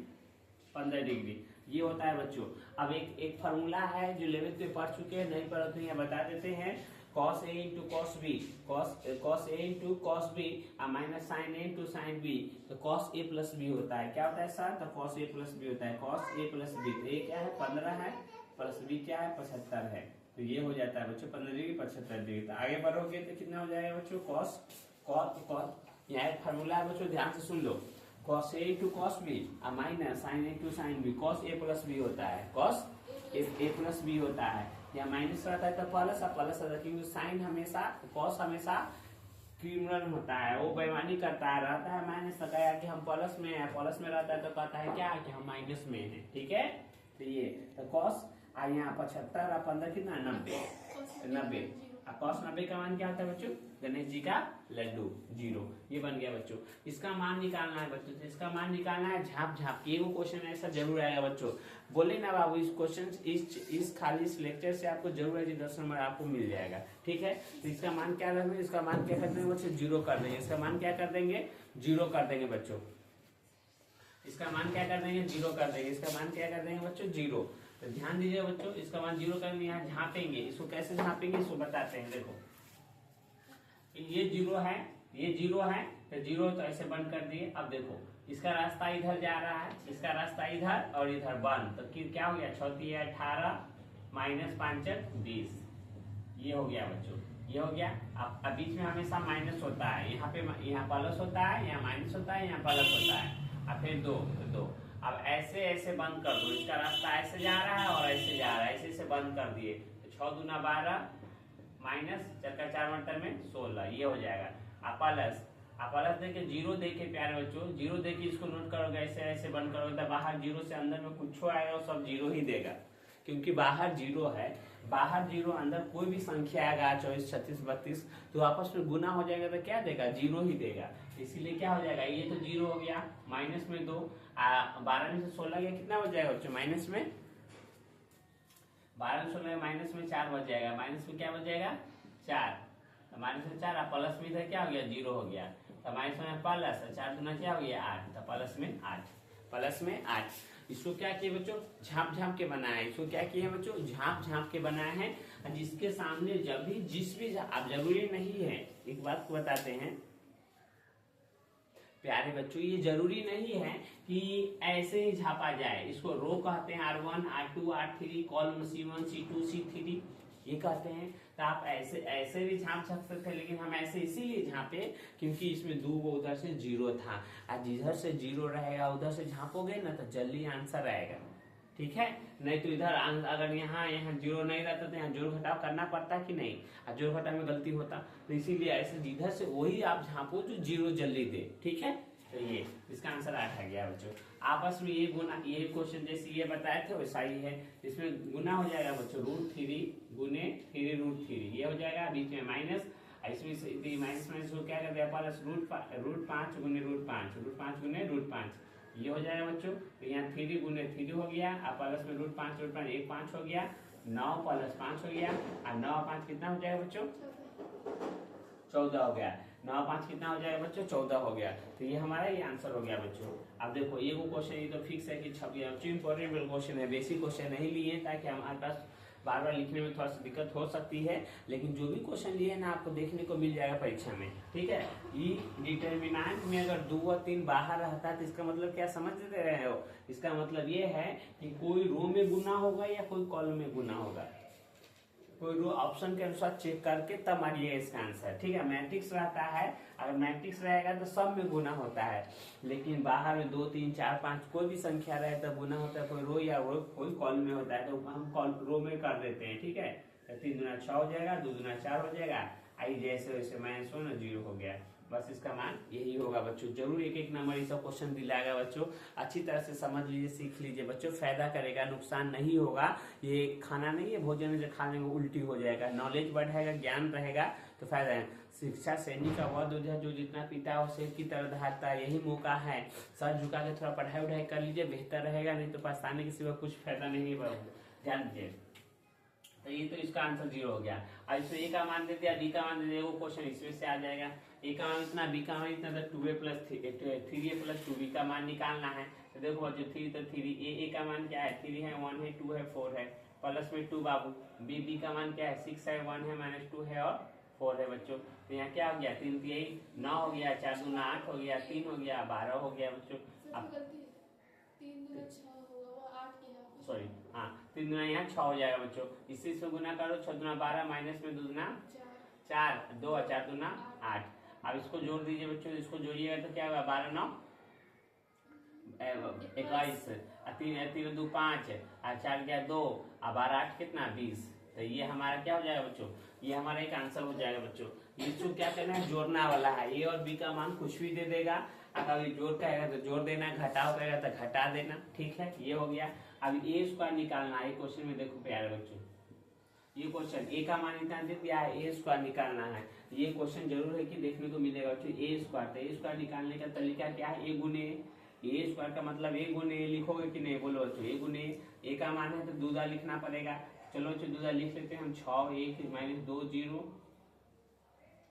15 डिग्री, ये होता है बच्चों। अब एक फार्मूला है जो 11th में पढ़ चुके हैं, नहीं पढ़े तो यहाँ बता देते हैं, cos A into cos B, cos A into cos B minus sine A into sine B, तो cos A प्लस B होता है, क्या होता है सर, तो cos A प्लस B होता है, cos A प्लस B, तो A क्या है 15 है, प्लस B क्या है 75 है, तो ये हो जाता है बच्चों 15 डिग्री 75 डिग्री। तो आगे बढ़ोगे तो कितना हो जाएगा बच्चों cos, यहाँ एक फार्मूला है बच्चों ध्यान से सुन लो, cos A into cos B minus sine A into sine B, cos A plus B होता है, cos A प्लस B होता है, या माइनस रहता है तो प्लस रहता है, क्योंकि साइन हमेशा cos हमेशा क्रिमिनल होता है, वो बेईमानी करता है, रहता है माइनस, तो कहा कि हम प्लस में है, प्लस में रहता है तो कहता है क्या कि हम माइनस में है, ठीक है। तो ये तो cos यहाँ 75 और 15 कितना 90, cos 90 का मान क्या होता है बच्चों? गणेश जी का लड्डू 0। ये बन गया बच्चों। इसका मान निकालना है बच्चों, तो इसका मान निकालना है झाप झाप के। वो क्वेश्चन ऐसा जरूर आएगा बच्चों। बोले ना बाबू, इस क्वेश्चन इस खाली इस लेक्चर से आपको जरूर है 10 नंबर आपको मिल जाएगा। ठीक है, तो इसका मान क्या रखेंगे? इसका मान क्या कर देंगे बच्चों? 0 कर देंगे। इसका मान क्या कर देंगे? 0 कर देंगे बच्चों। इसका मान क्या कर देंगे? 0 कर देंगे। इसका मान क्या कर देंगे बच्चों? 0। तो ध्यान दीजिए बच्चों, इसका मान 0 करेंगे, यहाँ झापेंगे। इसको कैसे झापेंगे इसको बताते हैं। देखो ये 0 है, ये 0 है, तो 0 तो ऐसे बंद कर दिए। अब देखो इसका रास्ता इधर जा रहा है, इसका रास्ता इधर और इधर बंद, तो क्या हो गया? 6 × 18 -5 × 20। ये हो गया बच्चों, ये हो गया। अब बीच में हमेशा माइनस होता है, यहाँ पे यहाँ प्लस होता है, यहाँ माइनस होता है, यहाँ प्लस होता है। अब फिर 2। अब ऐसे ऐसे बंद कर दो। इसका रास्ता ऐसे जा रहा है और ऐसे जा रहा है, ऐसे ऐसे बंद कर दिए। तो 6 × 12 माइनस 4 का 4 मतलब में 16। ये हो जाएगा। आप प्लस देके 0 देके प्यारे बच्चों, 0 देके इसको नोट करोगे, ऐसे ऐसे बंद करोगे, तो बाहर 0 से अंदर में कुछ आएगा और सब 0 ही देगा, क्योंकि बाहर 0 है। बाहर 0 अंदर कोई भी संख्या आएगा 24, 36, 32, तो आपस में गुना हो जाएगा तो क्या देगा? 0 ही देगा। इसीलिए क्या हो जाएगा? ये तो 0 हो गया, माइनस में 2, 12 में से 16 गया, कितना बच जाएगा बच्चों? माइनस में 12 में 16 माइनस में 4 बच जाएगा। माइनस में क्या बच जाएगा? 4। तो माइनस में 4, प्लस में इधर क्या हो गया? 0 हो गया। तो माइनस में प्लस 4 दूना क्या हो गया? 8। तो प्लस में 8, प्लस में 8। इसको क्या किए बच्चों? झाप झाप के बनाया है। इसको क्या किए बच्चों? झाप झाप के बनाया है। जिसके सामने जब भी जिस भी अब जरूरी नहीं है, एक बात को बताते हैं प्यारे बच्चों, ये जरूरी नहीं है कि ऐसे ही झापा जाए। इसको रो कहते हैं, R1 R2 R3, column C1 C2 C3 ये कहते हैं। तो आप ऐसे ऐसे भी झाप सकते थे, लेकिन हम ऐसे इसीलिए झापे क्योंकि इसमें 2 उधर से 0 था। आज जिधर से 0 रहेगा उधर से झापोगे ना तो जल्दी आंसर आएगा। ठीक है, नहीं तो इधर अगर यहाँ 0 नहीं रहता तो यहाँ जोड़ घटाव करना पड़ता कि नहीं? और जोड़ घटाव में गलती होता, तो इसीलिए ऐसे जिधर से वही आप झापो जो 0 जल्दी दे। ठीक है, तो ये इसका आंसर 8 आ गया बच्चों। आपस में ये गुना, ये क्वेश्चन जैसे ये बताए थे वैसा ही है। इसमें गुना हो जाएगा बच्चों, √3 गुने 3√3, ये हो जाएगा। बीच में माइनस, इसमें से माइनस में इसको क्या कर दिया? प्लस √5 गुने √5, √5 गुने √5, ये हो जाएगा बच्चों। तो यहाँ 3 गुने 3 हो गया, और प्लस में √5 1 5 हो गया, 9 + 5 हो गया, और 9 और 5 कितना हो जाएगा बच्चों? 14 हो गया। 9 और 5 कितना हो जाएगा बच्चों? 14 हो गया। तो ये हमारा ये आंसर हो गया बच्चों। अब देखो ये वो क्वेश्चन, ये तो फिक्स है कि 26 इंपॉर्टेंट क्वेश्चन है, बेसिक क्वेश्चन नहीं लिए ताकि हमारे पास बार बार लिखने में थोड़ा सा दिक्कत हो सकती है, लेकिन जो भी क्वेश्चन लिए ना आपको देखने को मिल जाएगा परीक्षा में। ठीक है, ये डिटर्मिनेंट में अगर 2 और 3 बाहर रहता है तो इसका मतलब क्या समझ रहे हो? इसका मतलब ये है कि कोई रो में गुना होगा या कोई कॉलम में गुना होगा। कोई रो ऑप्शन के अनुसार चेक करके तब मारिएगा इसका आंसर। ठीक है, मैट्रिक्स रहता है, अगर मैट्रिक्स रहेगा तो सब में गुना होता है, लेकिन बाहर में 2 3 4 5 कोई भी संख्या रहे तो गुना होता है। कोई रो या कोई कॉलम में होता है तो हम रो में कर देते हैं। ठीक है, तो 3 दूना 6 हो जाएगा, 2 दूना 4 हो जाएगा, आई जैसे वैसे -1 0 हो गया। बस इसका मान यही होगा बच्चों। जरूर एक एक नंबर ये सब क्वेश्चन दिलाएगा बच्चों। अच्छी तरह से समझ लीजिए, सीख लीजिए बच्चों, फायदा करेगा, नुकसान नहीं होगा। ये खाना नहीं है, भोजन जो खाने में उल्टी हो जाएगा, नॉलेज बढ़ेगा, ज्ञान रहेगा तो फायदा है। शिक्षा सैनिक का वह दूध है जो जितना पीता है उसे की तरह धारता है, यही मौका है। सर झुका के थोड़ा पढ़ाई उढ़ाई कर लीजिए, बेहतर रहेगा, नहीं तो पछताने के सिवा कुछ फायदा नहीं है। ध्यान दीजिए। तो ये तो इसका आंसर 0 हो गया। अब इसमें ए का मान दे दिया, बी का मान दे दिया, वो क्वेश्चन इसमें से आ जाएगा। ए का मान इतना, बी का मान इतना, तो 2a + 3a + 2b का मान निकालना है। तो देखो बच्चों 3 तो 3, ए का मान क्या है? 3 है, 1 है, 2 है, 4 है, प्लस में 2 बाबू। बी का मान क्या है? 6 है, 1 है, -2 है और 4 है बच्चों। तो यहाँ क्या हो गया? 3 3 9 हो गया, 4 दूना 8 हो गया, 3 हो गया, 12 हो गया बच्चों। अब 3 दूना 6 होगा, वो 8 किया। सॉरी, हाँ 3 दूना यहाँ 6 हो जाएगा बच्चों। इसी से गुना करो, 6 दूना 12, माइनस में 2 दूना 4, 2 और 4 दूना 8। अब इसको जोड़ दीजिए बच्चों, इसको जोड़िएगा तो क्या होगा? 12 9 21, 3 2 5, 4 गया 2, और 12 8 कितना? 20। तो ये हमारा क्या हो जाएगा बच्चों? ये हमारा एक आंसर हो जाएगा बच्चों। इसको क्या करना है? जोड़ना वाला है। ए और बी का मान कुछ भी दे देगा, अगर ये जोड़ कहेगा तो जोड़ देना, घटाव कहेगा तो घटा देना। ठीक है, ये हो गया। अब ए स्क्वायर निकालना है क्वेश्चन में। देखो प्यारे बच्चों, ये क्वेश्चन ए का मान इतना दे दिया है, ए स्क्वायर निकालना है। ये क्वेश्चन जरूर है कि देखने को मिलेगा बच्चों। ए स्क्वायर, तो ए स्क्वायर निकालने का तरीका क्या है, ए गुने ए स्क्वायर का मतलब ए गुने ए लिखोगे कि नहीं, बोलो बच्चों। ए गुने ए का मान है तो दूधा लिखना पड़ेगा। चलो बच्चों दूधा लिख लेते हैं हम। 6 1 माइनस 2 0,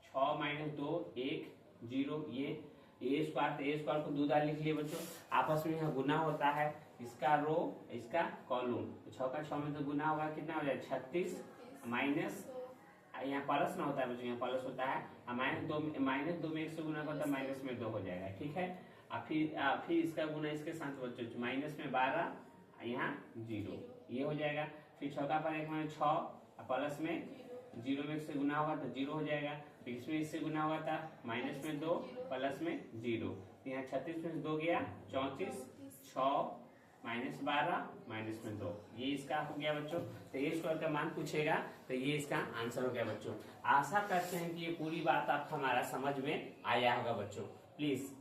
6 माइनस 2 1 0। ये ए स्क्वायर, तो ए स्क्वायर को दूधा लिख लिए बच्चों। आपस में यहाँ गुना होता है, इसका रो इसका कॉलम। 6 का 6 में तो गुना होगा, कितना हो जाए 36 माइनस, यहाँ प्लस ना होता है बच्चों, यहाँ प्लस होता है। -2 में 1 से गुना करता है, माइनस में 2 हो जाएगा, ठीक है। फिर इसका गुना इसके साथ बच्चों, माइनस में 12, यहाँ 0, ये हो जाएगा। फिर 6 का 1 में 6, प्लस में 0 में 1 से गुना होगा तो 0 हो जाएगा। फिर इसमें इससे गुना होगा था, माइनस में 2 प्लस में 0। यहाँ 36 में 2 गया 34, 6 माइनस 12 माइनस में 2, ये इसका हो गया बच्चों। तो ए स्क्वायर का मान पूछेगा तो ये इसका आंसर हो गया बच्चों। आशा करते हैं कि ये पूरी बात आप हमारा समझ में आया होगा बच्चों। प्लीज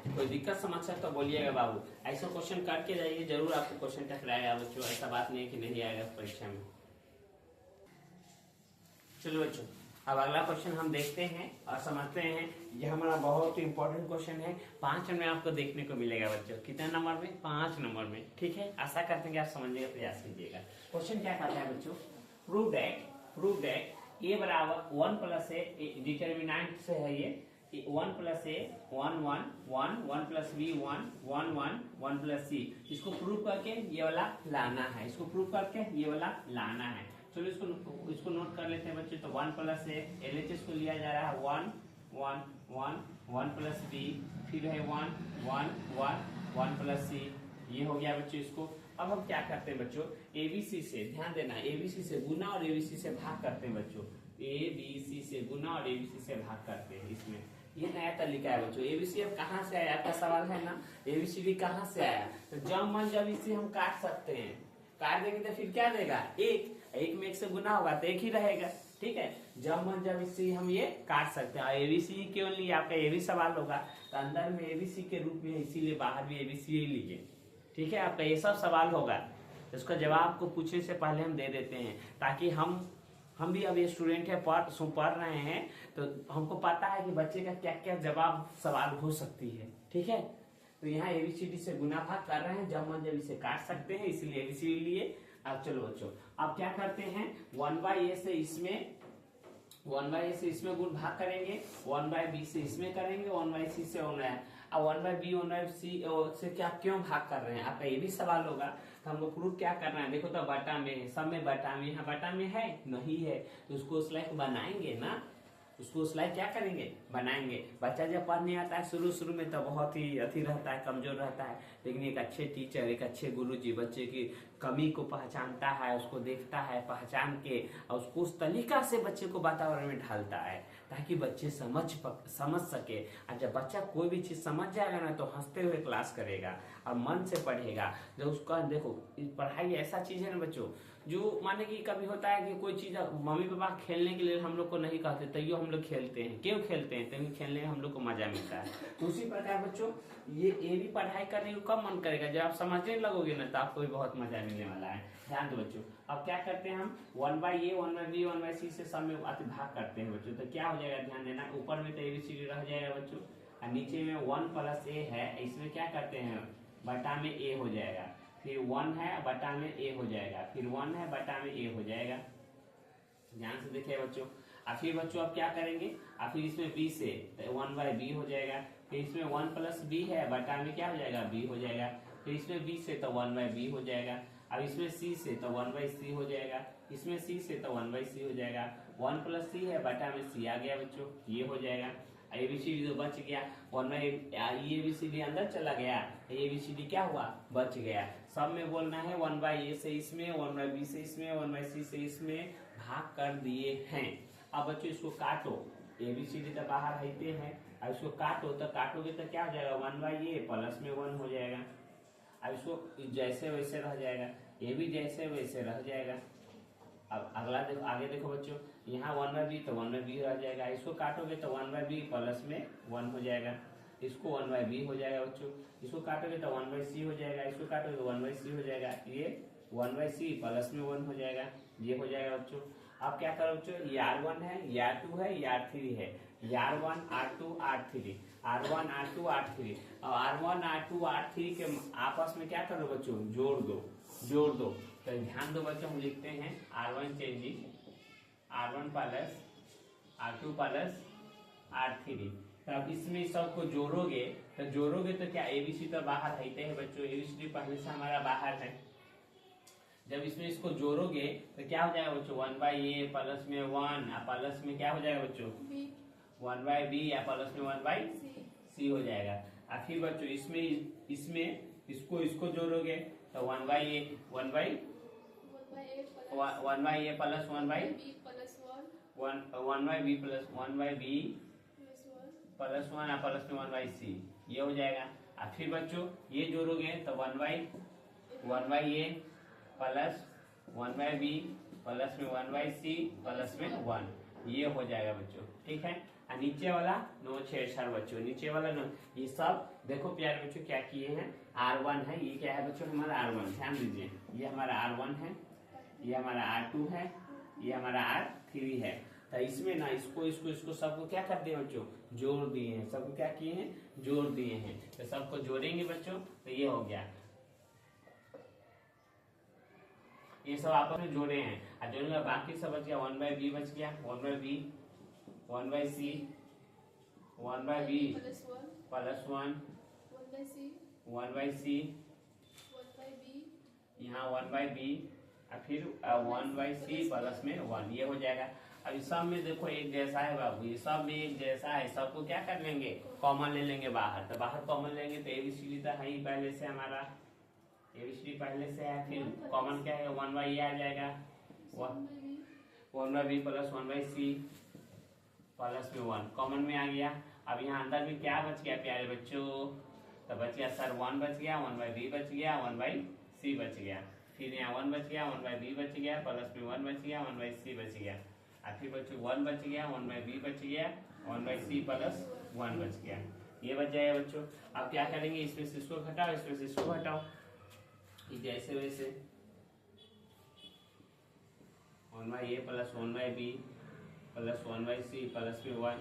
कोई दिक्कत समस्या तो बोलिएगा बाबू, ऐसा क्वेश्चन करके जाइए, जरूर आपको क्वेश्चन टकराएगा बच्चों। ऐसा बात नहीं है कि नहीं आएगा परीक्षा में। चलो बच्चों अब अगला क्वेश्चन हम देखते हैं और समझते हैं। ये हमारा बहुत ही इंपॉर्टेंट क्वेश्चन है, 5 में आपको देखने को मिलेगा बच्चों। कितने नंबर में, 5 नंबर में, ठीक है। आशा करते हैं कि आप समझने का प्रयास कीजिएगा। क्वेश्चन क्या कहता है बच्चों, प्रूव दैट ए बराबर 1 प्लस ए, डिटर्मिनेंट से है ये 1 प्लस ए 1 1 1 1 प्लस बी 1 1 1 1 प्लस सी। इसको प्रूव करके ये वाला लाना है, इसको प्रूव करके ये वाला लाना है। चलो इसको नोट कर लेते हैं बच्चे। तो 1 प्लस ए, LHS को लिया जा रहा है 1 1 1 1 प्लस बी, फिर है 1 1 1 1 प्लस सी, ये हो गया बच्चों। इसको अब हम क्या करते हैं बच्चों, ABC से, ध्यान देना, ABC से गुना और ABC से भाग करते हैं बच्चों। ABC से गुना और ABC से भाग करते हैं। इसमें ये नया तरीका है बच्चों। ABC अब कहाँ से आया, आपका सवाल है ना, ABCD कहाँ से आया। तो जब इसे हम काट सकते हैं, काट देंगे तो फिर क्या देगा, 1 में 1 से गुना होगा तो 1 ही रहेगा, ठीक है। जब इससे हम ये काट सकते हैं। ABC क्यों लिए, आपका ये भी सवाल होगा। तो अंदर में ABC के रूप में, इसीलिए बाहर भी ABC ही लीजिए, ठीक है। आपका ये सब सवाल होगा, इसका जवाब आपको पूछने से पहले हम दे देते हैं, ताकि हम भी अब ये स्टूडेंट है, पढ़ रहे हैं, तो हमको पता है कि बच्चे का क्या क्या जवाब सवाल हो सकती है, ठीक है। तो यहाँ ABCD से गुना भाग कर रहे हैं, जब इसे काट सकते हैं, इसलिए ABCD लिए। अब चलो बच्चों अब क्या करते हैं, 1/a से इसमें गुण भाग करेंगे, 1/b से इसमें करेंगे, 1/c से होना है। अब 1/b 1/c से क्या क्यों भाग कर रहे हैं, आपका ये भी सवाल होगा। तो हमको प्रूफ क्या करना है, देखो तो बटा में है, सब में बटा में, यहाँ बटा में है नहीं है, तो उसको स्लाइड बनाएंगे ना, उसको स्लाइड क्या करेंगे, बनाएंगे। बच्चा जब पढ़ने आता है शुरू में तो बहुत ही अति रहता है, कमजोर रहता है, लेकिन एक अच्छे टीचर, एक अच्छे गुरुजी बच्चे की कमी को पहचानता है, उसको देखता है, पहचान के और उसको उस तरीका से बच्चे को वातावरण में ढालता है, ताकि बच्चे समझ सके। और जब बच्चा कोई भी चीज समझ जाएगा ना, तो हंसते हुए क्लास करेगा और मन से पढ़ेगा। जब उसका देखो, पढ़ाई ऐसा चीज है ना बच्चों, जो माने कि कभी होता है कि कोई चीज मम्मी पापा खेलने के लिए हम लोग को नहीं कहते, तैयो हम लोग खेलते हैं। क्यों खेलते हैं, क्योंकि खेलने में हम लोग को मजा मिलता है। उसी प्रकार बच्चों ये भी पढ़ाई करने को कब मन करेगा, जब आप समझने लगोगे ना, तो आपको भी बहुत मजा मिलने वाला है। ध्यान दो बच्चों। अब क्या करते हैं हम, 1/a 1/b 1/c से सब में भाग करते हैं बच्चों। तो क्या हो जाएगा, ध्यान देना, ऊपर में तो ABCD रह जाएगा बच्चों, और नीचे में 1 प्लस a है, इसमें क्या करते हैं, बटा में a हो जाएगा, फिर 1 है बटा में a हो जाएगा, फिर 1 है बटा में a हो जाएगा। ध्यान से देखिए बच्चों। और फिर बच्चों आप क्या करेंगे, और फिर इसमें b से तो 1/b हो जाएगा, फिर इसमें 1 प्लस b है, बटा में क्या हो जाएगा, b हो जाएगा, फिर इसमें b से तो 1/b हो जाएगा, अब इसमें c से तो 1/c हो जाएगा, इसमें c से तो 1/c हो जाएगा, 1 प्लस c है, बटा में c आ गया बच्चों, ये हो जाएगा। ABCD तो बच गया, 1/ABCD अंदर चला गया, ABCD क्या हुआ, बच गया। सब में बोलना है 1/a से इसमें, 1/b से इसमें, 1/c से इसमें भाग कर दिए हैं। अब बच्चों इसको काटो, ABCD तो बाहर रहते हैं, अब इसको काटो, तो काटोगे तो क्या हो जाएगा, 1/a प्लस में 1 हो जाएगा। अब इसको जैसे वैसे रह जाएगा, ये भी जैसे वैसे रह जाएगा। अब अगला देखो, आगे देखो बच्चों, यहाँ 1/b तो 1/b रह जाएगा, इसको काटोगे तो 1/b प्लस में 1 हो जाएगा, इसको 1/b हो जाएगा बच्चों, इसको काटोगे तो 1/c हो जाएगा, इसको काटोगे तो 1/c हो जाएगा, ये 1/c प्लस में 1 हो जाएगा, ये हो जाएगा बच्चों। अब क्या करो बच्चों, ये R1 है, ये R2 है, ये R3 है, ये R1 R2 R3, R1 R2 R3। अब R1 R2 R3 के आपस में क्या करो बच्चों, जोड़ दो। तो ध्यान दो बच्चों, हम लिखते हैं R1 changing R1 plus R2 plus R3। तो अब इसमें सबको जोड़ोगे तो क्या ABC तो बाहर रहते हैं बच्चों, ABCD पहले से हमारा बाहर है। जब इसमें इसको जोड़ोगे तो क्या हो जाएगा बच्चों, 1/a प्लस में 1 प्लस में क्या हो जाएगा बच्चों, 1/b या प्लस में 1/c हो जाएगा। और फिर बच्चों इसमें इसको जोड़ोगे तो 1/a plus 1/b plus 1 plus में 1/c, ये हो जाएगा। और फिर बच्चों ये जोड़ोगे तो 1/a प्लस 1/b प्लस में 1/c प्लस में 1, ये हो जाएगा बच्चों, ठीक है। और नीचे वाला नो छेड़छाड़ बच्चों, नीचे वाला नो, ये सब देखो प्यारे बच्चों क्या किए हैं, R1 है, ये क्या है बच्चों हमारा R1, ध्यान दीजिए, ये हमारा R1 है, ये हमारा R2 है, ये हमारा R3 है। तो इसमें ना इसको सबको क्या कर दिए बच्चों, जोड़ दिए हैं, सबको क्या किए हैं, जोड़ दिए हैं। तो सबको जोड़ेंगे बच्चों तो ये हो गया, ये सब आपस में जोड़े हैं। और जोड़ने का बाकी सब बच गया, 1/b बच गया, 1/b 1/c 1/b plus 1 1/c यहाँ 1/b और फिर 1/c प्लस में 1, ये हो जाएगा। अब इस सब में देखो एक जैसा है बाबू, ये सब में एक जैसा है, सबको क्या कर लेंगे, कॉमन ले लेंगे बाहर। तो बाहर कॉमन लेंगे तो ABCD तो है ही पहले से हमारा, ABCD पहले से है, फिर कॉमन क्या है 1/a आ जाएगा, 1/b प्लस 1/c प्लस में 1 कॉमन में आ गया। अब यहाँ अंदर में क्या बच गया प्यारे बच्चों, तो बच गया सर 1 बच गया, 1/b बच गया, 1/c बच गया, फिर यहाँ 1 बच गया, 1/b बच गया, प्लस में 1 बच गया, 1/c बच गया, और फिर बच्चों 1 बच गया, 1/b बच गया, 1/c प्लस 1 बच गया, ये बच जाएगा बच्चों। अब क्या करेंगे, इसमें से इसको घटाओ, इसमें से इसको घटाओ, जैसे वैसे 1/a plus 1/b plus 1/c plus में 1।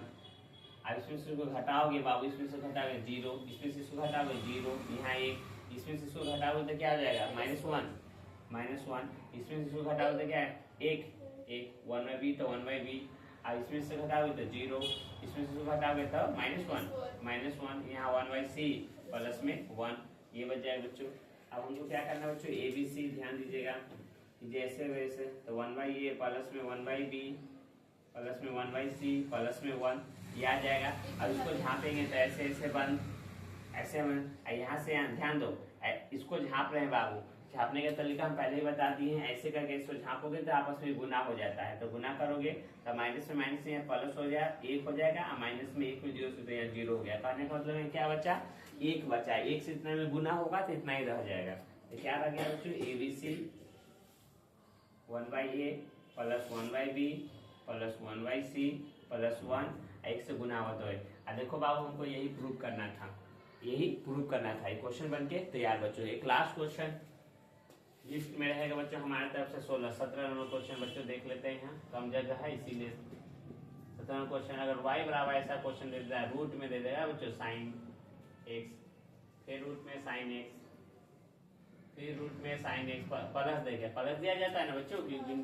अब इसमें से इसको घटाओगे बाबू, इसमें से घटाओगे 0, इसमें से इसको घटाओगे 0, यहाँ 1, इसमें से इसको घटाओगे तो क्या हो जाएगा -1, इसमें से इसको घटाओगे तो क्या है 1, 1/b तो 1/b, अब इसमें से घटाओगे तो 0, इसमें से इसको घटाओगे तो -1, यहाँ 1/c प्लस में 1, ये बच जाएगा बच्चों। अब हमको क्या करना है बच्चों, ABC ध्यान दीजिएगा, जैसे वैसे, तो 1/a प्लस में 1/b प्लस में 1/c प्लस में 1, ये आ जाएगा। अब इसको झापेंगे तो ऐसे ऐसे बंद, ऐसे बंद, यहाँ से ध्यान दो, इसको झाप रहे हैं बाबू, झापने का तरीका हम पहले ही बता दिए हैं, ऐसे करके इसको झापोगे तो आपस में गुना हो जाता है। तो गुना करोगे तो माइनस में माइनस यहाँ प्लस हो जाए 1 हो जाएगा, और माइनस में 1 में 0 से तो यहाँ 0 हो गया। कहने का मतलब क्या बचा, 1 बचा, 1 से इतना में गुना होगा तो इतना ही रह जाएगा। तो क्या रह गया बच्चों, ABC 1/a plus 1/b plus 1/c plus 1, 1 से गुना हो तो है। देखो बाबू हमको यही प्रूव करना था, ये क्वेश्चन बन के तैयार बच्चों। एक लास्ट क्वेश्चन लिस्ट में रहेगा बच्चों हमारे तरफ से 17 नंबर क्वेश्चन बच्चों देख लेते हैं, कम जगह है इसीलिए 17 क्वेश्चन। अगर y बराबर ऐसा क्वेश्चन दे देता है, रूट में दे देगा बच्चों sin x, फिर रूट में sin x, फिर रूट में sin x प्लस देगा, प्लस दिया जाता है ना बच्चों, क्योंकि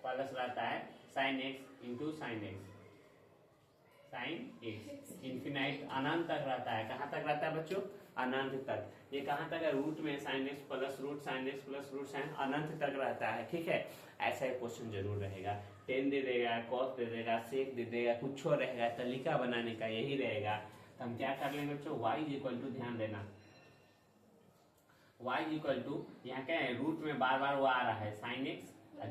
प्लस रहता है sin x into sin x, infinite अनंत तक रहता है। कहाँ तक रहता है बच्चों, अनंत तक। ये कहाँ तक है, रूट में sin x plus root sin x plus root sin, अनंत तक रहता है, ठीक है। ऐसा एक क्वेश्चन जरूर रहेगा, 10 दे देगा, cos दे देगा, sec दे देगा, कुछ रहेगा, तरीका बनाने का यही रहेगा। तो हम क्या कर लेंगे बच्चों, y इक्वल टू, ध्यान देना, y इक्वल टू यहाँ क्या है, रूट में बार बार वो आ रहा है sin x,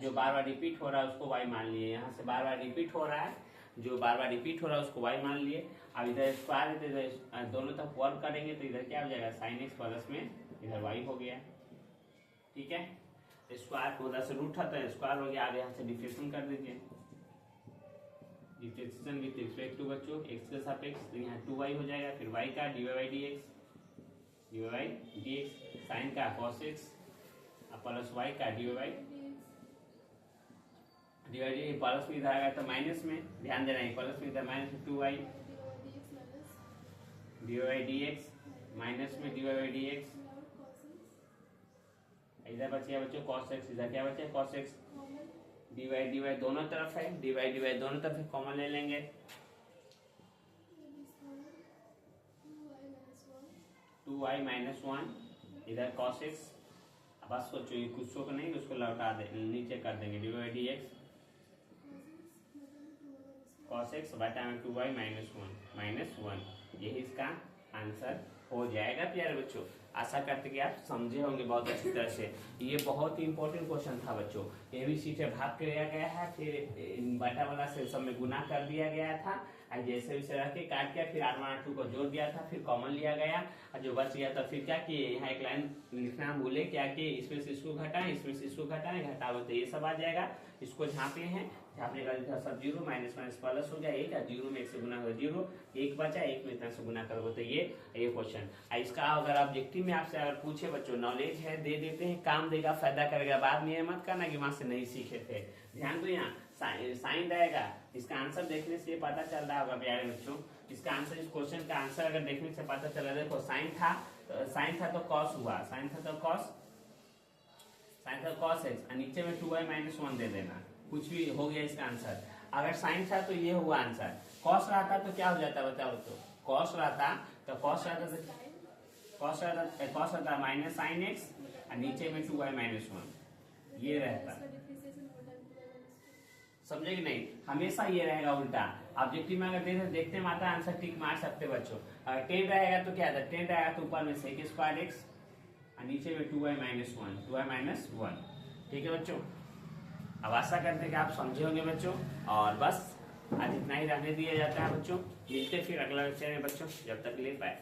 जो बार बार रिपीट हो रहा है उसको y मान लिए, यहाँ से बार बार रिपीट हो रहा है, जो बार बार रिपीट हो रहा है उसको y मान लिए। अब इधर स्क्वायर है तो इधर दोनों तरफ वर्क करेंगे तो इधर क्या हो जाएगा, sin x प्लस में इधर y हो गया, ठीक है। स्क्वायर को उधर से रूट था तो स्क्वायर हो गया, आगे यहाँ से डिफरेंशिएशन कर दीजिए, डिफरेंशिएशन विद रिस्पेक्ट टू बच्चों x के सापेक्ष, तो यहाँ 2y हो जाएगा, फिर y का dy by dx sin का cos x प्लस वाई का डी वाई डिवाइड प्लस में इधर आएगा तो माइनस में, ध्यान देना है प्लस में इधर माइनस में 2y dy dx माइनस में dy dx, इधर बचे बच्चों cos x, इधर क्या बचे cos x, dy दोनों तरफ है, dy दोनों तरफ है, कॉमन ले लेंगे 2y माइनस 1 इधर cos x। अब बस सोचो ये कुछ को नहीं, उसको लौटा दे नीचे कर देंगे dy dx cos x बटा में 2y माइनस 1 यही इसका आंसर हो जाएगा प्यारे बच्चों। आशा करते कि आप समझे होंगे बहुत अच्छी तरह से। ये बहुत ही इंपॉर्टेंट क्वेश्चन था बच्चों। ABC से भाग किया गया है, फिर बटा वाला से सब में गुना कर दिया गया था, और जैसे वैसे रख के काट के फिर R1 R2 को जोड़ दिया था, फिर कॉमन लिया गया, और जो बच गया था फिर क्या किए, यहाँ एक लाइन लिखना भूले, क्या कि इसमें से इसको घटाएं, इसमें से इसको घटाएं, घटाओ तो ये सब आ जाएगा। इसको झाँपे हैं, झाँपने का सब जीरो, माइनस माइनस प्लस हो गया एक, जीरो में एक से गुना होगा जीरो, एक बचा, एक में इतना से गुना करोगे तो ये क्वेश्चन। इसका अगर ऑब्जेक्टिव में आपसे अगर पूछे बच्चों, नॉलेज है दे देते हैं, काम देगा, फायदा करेगा, बाद में ये मत करना कि वहां से नहीं सीखे थे। ध्यान दो, यहाँ साइन रहेगा, इसका आंसर देखने से ये पता चल रहा होगा प्यारे बच्चों, इसका आंसर, इस क्वेश्चन का आंसर अगर देखने से पता चला, देखो साइन था तो कॉस हुआ, साइन था तो कॉस एक्स, और नीचे में 2y माइनस 1 दे देना, कुछ भी हो गया इसका आंसर। अगर साइन था तो ये हुआ आंसर, कॉस रहता तो क्या हो जाता बताओ, तो कॉस रहता माइनस साइन एक्स, और नीचे में 2y माइनस 1 ये रहता। समझे कि नहीं, हमेशा ये रहेगा उल्टा। ऑब्जेक्टिव में अगर देखते में आता आंसर टिक मार सकते बच्चों। अगर 10 रहेगा तो क्या था, 10 रहेगा तो ऊपर में sec स्क्वायर एक्स, और नीचे में 2y माइनस 1। ठीक है बच्चों, अब आशा करते हैं कि आप समझे होंगे बच्चों, और बस आज इतना ही रहने दिया जाता है बच्चों। मिलते फिर अगला लेक्चर में बच्चों, जब तक के लिए बाय।